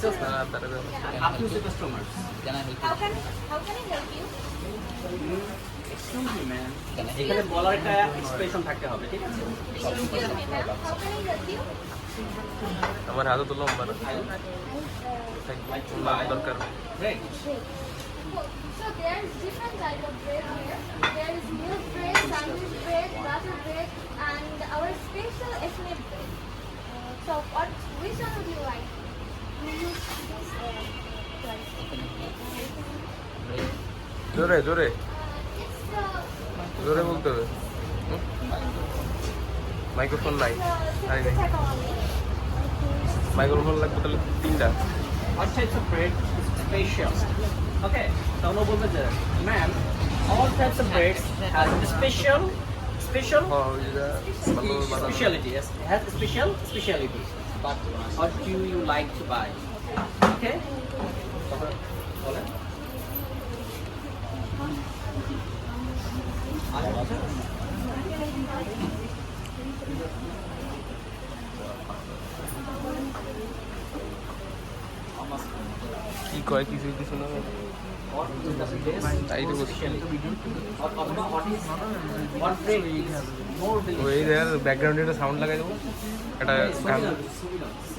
দেখছস না তারা আপনি হচ্ছে customer Can I help you? How can I help you? Excuse me ma'am এখানে বলার একটা এক্সপ্রেশন থাকতে হবে ঠিক আছে Excuse me, ma'am. How can I help you? আমার হাতে তো লম্বা না দরকার right So there is different type of bread here. There is milk bread, sandwich bread, butter bread, and our special ethnic bread. So which one would you like? We use this price. জোরে জোরে It's জোরে বলতে হবে microphone নাই নাই নাই type only. Microphone লাগবে তাহলে তিনটা What types of bread is special? Okay, তাহলে বলবে যে ma'am all types of bread has a special হ্যাঁ ওইটা ভালো বানানো speciality. Yes, it has a speciality. But what do you like to buy? Okay. বলেন কি কয় কিছু কিছু না তাই তো বলছি What bread is more ওই ব্যাকগ্রাউন্ডে একটা সাউন্ড লাগাই দেবো একটা গান delicious?